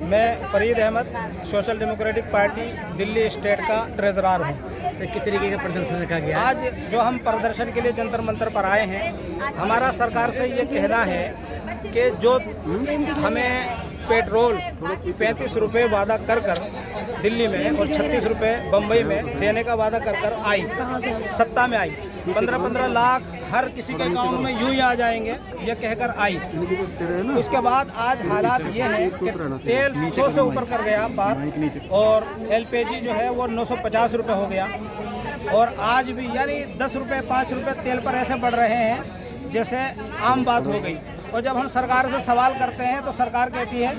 मैं Farid Ahmed Social Democratic Party Delhi state का treasurer हूँ। किस तरीके का प्रदर्शन रखा गया? आज जो हम प्रदर्शन के लिए जंतर मंतर पर आए हैं, हमारा सरकार से ये कहना है कि जो हमें पेट्रोल 35 रुपये वादा कर दिल्ली में और 36 रुपये बम्बई में देने का वादा कर आई, सत्ता में आई, 15-15 लाख हर किसी के अकाउंट में यूं ही आ जाएंगे, ये कहकर आई। उसके बाद आज हालात ये हैं कि तेल 100 से ऊपर कर गया बात, और LPG जो है वो 950 रुपये हो गया, और आज भी यानी 10 रुपये 5 रुपये तेल पर ऐसे बढ़ रहे हैं जैसे आम बात हो गई। और जब हम सरकार से सवाल करते हैं तो सरकार कहती है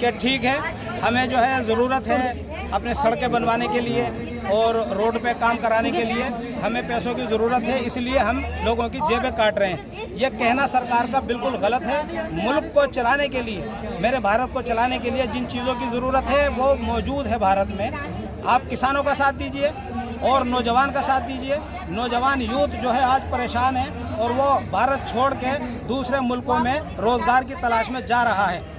कि ठीक है, हमें जो है ज़रूरत है अपने सड़कें बनवाने के लिए और रोड पे काम कराने के लिए, हमें पैसों की ज़रूरत है, इसलिए हम लोगों की जेबें काट रहे हैं। ये कहना सरकार का बिल्कुल गलत है। मुल्क को चलाने के लिए, मेरे भारत को चलाने के लिए जिन चीज़ों की ज़रूरत है वो मौजूद है भारत में। आप किसानों का साथ दीजिए और नौजवान का साथ दीजिए। नौजवान यूथ जो है आज परेशान है और वो भारत छोड़ के दूसरे मुल्कों में रोज़गार की तलाश में जा रहा है।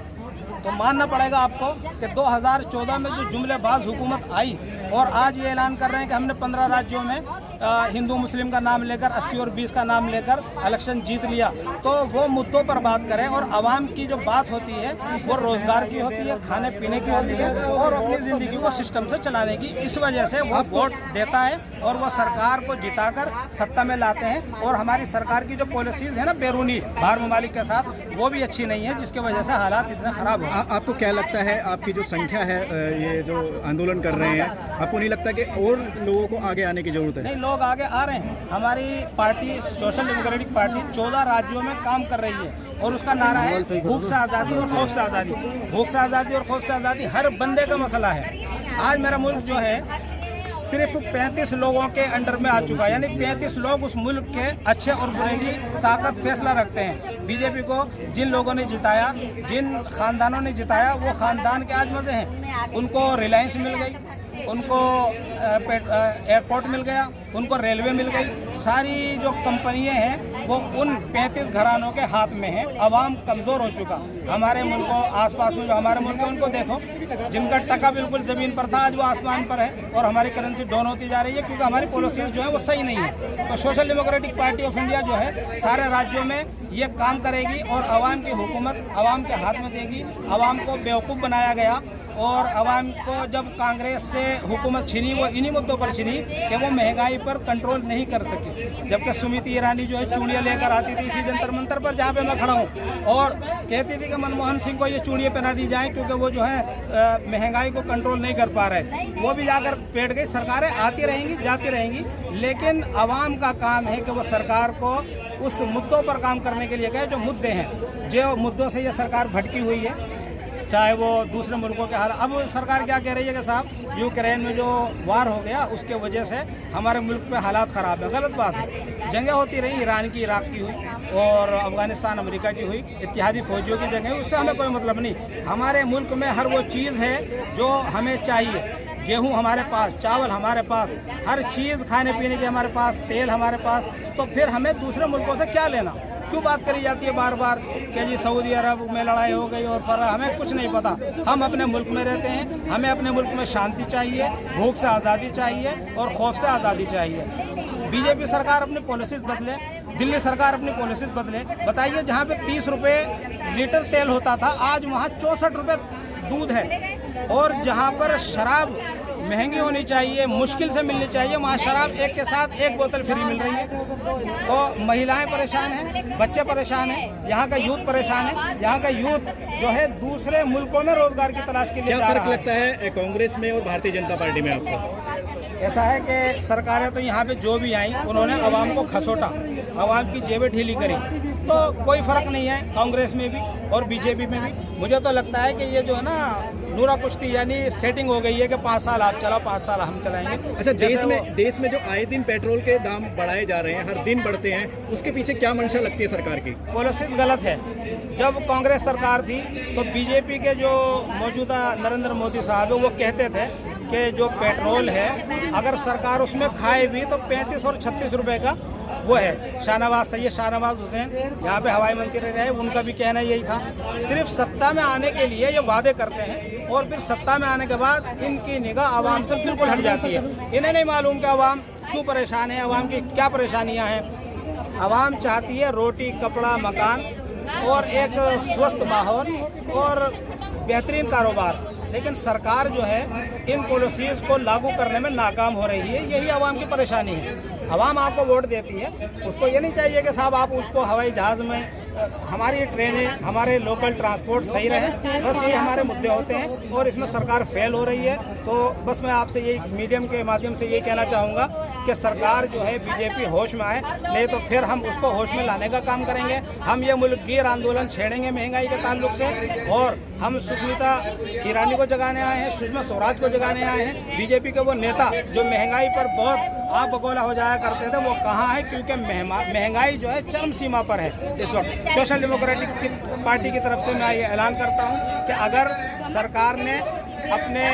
तो मानना पड़ेगा आपको कि 2014 में जो जुमलेबाज हुकूमत आई और आज ये ऐलान कर रहे हैं कि हमने 15 राज्यों में हिंदू मुस्लिम का नाम लेकर 80 और 20 का नाम लेकर इलेक्शन जीत लिया, तो वो मुद्दों पर बात करें। और आवाम की जो बात होती है वो रोज़गार की होती है, खाने पीने की होती है और अपनी ज़िंदगी को सिस्टम से चलाने की। इस वजह से वो वोट देता है और वो सरकार को जिताकर सत्ता में लाते हैं। और हमारी सरकार की जो पॉलिसीज़ है ना बैरूनी बाहर ममालिक के साथ, वो भी अच्छी नहीं है, जिसकी वजह से हालात इतने ख़राब हो। आपको क्या लगता है, आपकी जो संख्या है, ये जो आंदोलन कर रहे हैं, आपको नहीं लगता कि और लोगों को आगे आने की ज़रूरत है? नहीं, लोग आगे आ रहे हैं। हमारी पार्टी सोशल डेमोक्रेटिक पार्टी 14 राज्यों में काम कर रही है और उसका नारा है भूख से आज़ादी और खौफ से आज़ादी। भूख से आज़ादी और खौफ से आज़ादी हर बंदे का मसला है। आज मेरा मुल्क जो है सिर्फ 35 लोगों के अंडर में आ चुका है, यानी 35 लोग उस मुल्क के अच्छे और बुरे की ताकत फैसला रखते हैं। बीजेपी को जिन लोगों ने जिताया, जिन खानदानों ने जिताया, वो खानदान के आज मज़े हैं। उनको रिलायंस मिल गई, उनको एयरपोर्ट मिल गया, उनको रेलवे मिल गई। सारी जो कंपनियां हैं वो उन 35 घरानों के हाथ में हैं। अवाम कमज़ोर हो चुका। हमारे मुल्क को आसपास में जो हमारे मुल्क है उनको देखो, जिनका टका बिल्कुल ज़मीन पर था आज वो आसमान पर है, और हमारी करेंसी डाउन होती जा रही है क्योंकि हमारी पॉलिसीज़ जो है वो सही नहीं है। तो social Democratic party of India जो है सारे राज्यों में ये काम करेगी और आवाम की हुकूमत आवाम के हाथ में देगी। आवाम को बेवकूफ़ बनाया गया और आवाम को जब कांग्रेस से हुकूमत छिनी, वो इन्हीं मुद्दों पर छिनी कि वो महंगाई पर कंट्रोल नहीं कर सकी। जबकि सुमिति ईरानी जो है चूड़ियाँ लेकर आती थी इसी जंतर मंतर पर जहाँ पे मैं खड़ा हूँ, और कहती थी कि मनमोहन सिंह को ये चूड़ियाँ पहना दी जाए क्योंकि वो जो है महंगाई को कंट्रोल नहीं कर पा रहे। वो भी जाकर बैठ गई। सरकारें आती रहेंगी, जाती रहेंगी, लेकिन आवाम का काम है कि वो सरकार को उस मुद्दों पर काम करने के लिए कहे जो मुद्दे हैं। जो मुद्दों से ये सरकार भटकी हुई है, चाहे वो दूसरे मुल्कों के हाल। अब सरकार क्या कह रही है कि साहब यूक्रेन में जो वार हो गया उसके वजह से हमारे मुल्क पे हालात ख़राब है। गलत बात है। जंगें होती रही, ईरान की, इराक की हुई और अफ़गानिस्तान अमेरिका की हुई, इत्तेहादी फ़ौजियों की जंगें, उससे हमें कोई मतलब नहीं। हमारे मुल्क में हर वो चीज़ है जो हमें चाहिए। गेहूँ हमारे पास, चावल हमारे पास, हर चीज़ खाने पीने की हमारे पास, तेल हमारे पास। तो फिर हमें दूसरे मुल्कों से क्या लेना? क्यों बात करी जाती है बार बार कि जी सऊदी अरब में लड़ाई हो गई और हमें कुछ नहीं पता। हम अपने मुल्क में रहते हैं, हमें अपने मुल्क में शांति चाहिए, भूख से आज़ादी चाहिए और खौफ से आज़ादी चाहिए। बीजेपी सरकार अपनी पॉलिसीज़ बदले, दिल्ली सरकार अपनी पॉलिसीज़ बदले। बताइए, जहाँ पे 30 रुपये लीटर तेल होता था आज वहाँ 64 रुपये दूध है, और जहाँ पर शराब महंगी होनी चाहिए, मुश्किल से मिलनी चाहिए, वहाँ शराब एक के साथ एक बोतल फ्री मिल रही है। तो महिलाएं परेशान हैं, बच्चे परेशान हैं, यहाँ का यूथ परेशान है। यहाँ का यूथ जो है दूसरे मुल्कों में रोजगार की तलाश के लिए क्या फर्क लगता है कांग्रेस में और भारतीय जनता पार्टी में आपको? ऐसा है कि सरकारें तो यहाँ पे जो भी आई उन्होंने आवाम को खसोटा, आवाम की जेबें ढीली करी। तो कोई फ़र्क नहीं है कांग्रेस में भी और बीजेपी में भी। मुझे तो लगता है कि ये जो है ना नूरा कुश्ती, यानी सेटिंग हो गई है कि 5 साल आप चलाओ, 5 साल हम चलाएंगे। अच्छा, देश में जो आए दिन पेट्रोल के दाम बढ़ाए जा रहे हैं, हर दिन बढ़ते हैं, उसके पीछे क्या मंशा लगती है सरकार की? पॉलिसीज़ गलत है। जब कांग्रेस सरकार थी तो बीजेपी के जो मौजूदा नरेंद्र मोदी साहब है वो कहते थे कि जो पेट्रोल है अगर सरकार उसमें खाए भी तो 35 और 36 रुपए का वो है। शाहनवाज हुसैन यहाँ पे हवाई मंत्री रहे, उनका भी कहना यही था। सिर्फ सत्ता में आने के लिए ये वादे करते हैं और फिर सत्ता में आने के बाद इनकी निगाह आवाम से बिल्कुल हट जाती है। इन्हें नहीं मालूम कि आवाम क्यों परेशान है, आवाम की क्या परेशानियां हैं। आवाम चाहती है रोटी, कपड़ा, मकान और एक स्वस्थ माहौल और बेहतरीन कारोबार, लेकिन सरकार जो है इन पॉलिसीज़ को लागू करने में नाकाम हो रही है। यही आवाम की परेशानी है। आवाम आपको वोट देती है, उसको ये नहीं चाहिए कि साहब आप उसको हवाई जहाज़ में, हमारी ट्रेनें, हमारे लोकल ट्रांसपोर्ट सही रहे, बस ये हमारे मुद्दे होते हैं और इसमें सरकार फेल हो रही है। तो बस मैं आपसे यही मीडियम के माध्यम से यही कहना चाहूँगा कि सरकार जो है बीजेपी होश में आए, नहीं तो फिर हम उसको होश में लाने का काम करेंगे। हम ये मुल्क गिर आंदोलन छेड़ेंगे महंगाई के ताल्लुक से, और हम सुष्मिता ईरानी को जगाने आए हैं, सुषमा स्वराज को जगाने आए हैं। बीजेपी के वो नेता जो महंगाई पर बहुत आप बगौला हो जाया करते थे, वो कहाँ है? क्योंकि महंगाई जो है चरम सीमा पर है इस वक्त। सोशल डेमोक्रेटिक पार्टी की तरफ से मैं ये ऐलान करता हूँ कि अगर सरकार ने अपने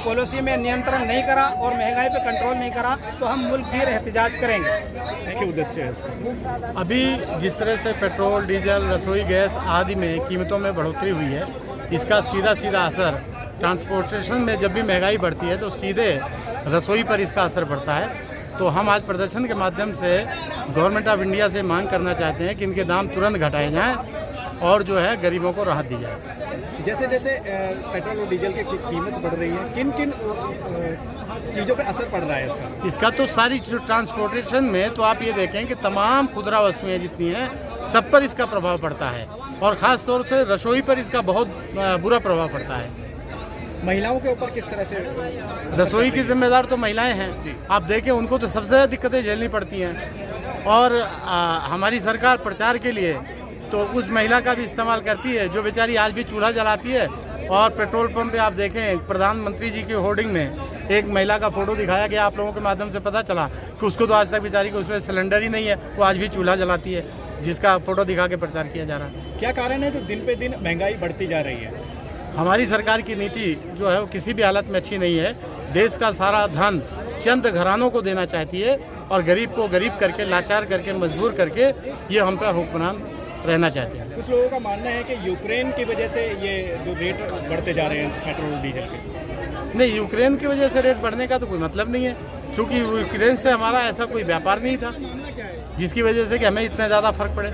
पॉलिसी में नियंत्रण नहीं करा और महंगाई पे कंट्रोल नहीं करा तो हम मुल्क भर एहतजाज करेंगे। क्या उद्देश्य है इसका? अभी जिस तरह से पेट्रोल, डीजल, रसोई गैस आदि में कीमतों में बढ़ोतरी हुई है, इसका सीधा असर ट्रांसपोर्टेशन में जब भी महंगाई बढ़ती है तो सीधे रसोई पर इसका असर पड़ता है। तो हम आज प्रदर्शन के माध्यम से गवर्नमेंट ऑफ इंडिया से मांग करना चाहते हैं कि इनके दाम तुरंत घटाए जाएं और जो है गरीबों को राहत दी जाए। जैसे जैसे पेट्रोल और डीजल की कीमत बढ़ रही है, किन किन चीज़ों पे असर पड़ रहा है इसका तो सारी जो ट्रांसपोर्टेशन में तो आप ये देखें कि तमाम खुदरा वस्तुएं जितनी हैं सब पर इसका प्रभाव पड़ता है, और ख़ास तौर से रसोई पर इसका बहुत बुरा प्रभाव पड़ता है। महिलाओं के ऊपर किस तरह से? रसोई की जिम्मेदार तो महिलाएं हैं। आप देखें उनको तो सबसे ज़्यादा दिक्कतें झेलनी पड़ती हैं, और हमारी सरकार प्रचार के लिए तो उस महिला का भी इस्तेमाल करती है जो बेचारी आज भी चूल्हा जलाती है। और पेट्रोल पंप पे आप देखें प्रधानमंत्री जी की होर्डिंग में एक महिला का फोटो दिखाया गया, आप लोगों के माध्यम से पता चला कि उसको तो आज तक बेचारी को उसमें सिलेंडर ही नहीं है, वो आज भी चूल्हा जलाती है, जिसका फोटो दिखा के प्रचार किया जा रहा है। क्या कारण है जो दिन पे दिन महंगाई बढ़ती जा रही है? हमारी सरकार की नीति जो है वो किसी भी हालत में अच्छी नहीं है। देश का सारा धन चंद घरानों को देना चाहती है और गरीब को गरीब करके, लाचार करके, मजबूर करके ये हम पे हुक्मरान रहना चाहते हैं। कुछ लोगों का मानना है कि यूक्रेन की वजह से ये जो रेट बढ़ते जा रहे हैं पेट्रोल डीजल के। नहीं, यूक्रेन की वजह से रेट बढ़ने का तो कोई मतलब नहीं है, क्योंकि यूक्रेन से हमारा ऐसा कोई व्यापार नहीं था जिसकी वजह से कि हमें इतना ज़्यादा फर्क पड़े।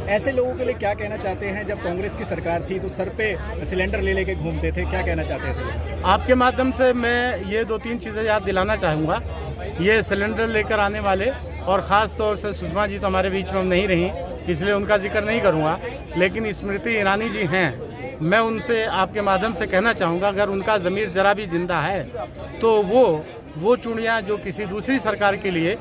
ऐसे लोगों के लिए क्या कहना चाहते हैं? जब कांग्रेस की सरकार थी तो सर पे सिलेंडर ले लेके घूमते थे, क्या कहना चाहते थे? आपके माध्यम से मैं ये 2-3 चीज़ें याद दिलाना चाहूँगा। ये सिलेंडर लेकर आने वाले, और ख़ास तौर से सुषमा जी तो हमारे बीच में नहीं रही, इसलिए उनका जिक्र नहीं करूँगा, लेकिन स्मृति ईरानी जी हैं, मैं उनसे आपके माध्यम से कहना चाहूँगा अगर उनका ज़मीर ज़रा भी जिंदा है तो वो चूड़ियाँ जो किसी दूसरी सरकार के लिए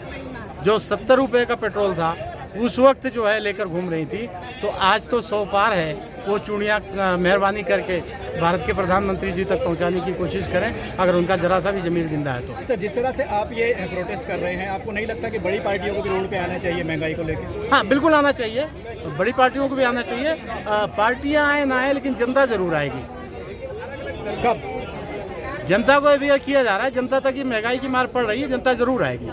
जो 70 रुपये का पेट्रोल था उस वक्त जो है लेकर घूम रही थी, तो आज तो 100 पार है, वो चूड़ियाँ मेहरबानी करके भारत के प्रधानमंत्री जी तक पहुंचाने की कोशिश करें अगर उनका जरा सा भी ज़मीर जिंदा है तो। अच्छा, जिस तरह से आप ये प्रोटेस्ट कर रहे हैं, आपको नहीं लगता कि बड़ी पार्टियों को भी रोड पे आना चाहिए महंगाई को लेकर? हाँ, बिल्कुल आना चाहिए, बड़ी पार्टियों को भी आना चाहिए। पार्टियाँ आए ना आए लेकिन जनता जरूर आएगी। कब? जनता को अवेयर किया जा रहा है, जनता तक ये महंगाई की मार पड़ रही है, जनता जरूर आएगी।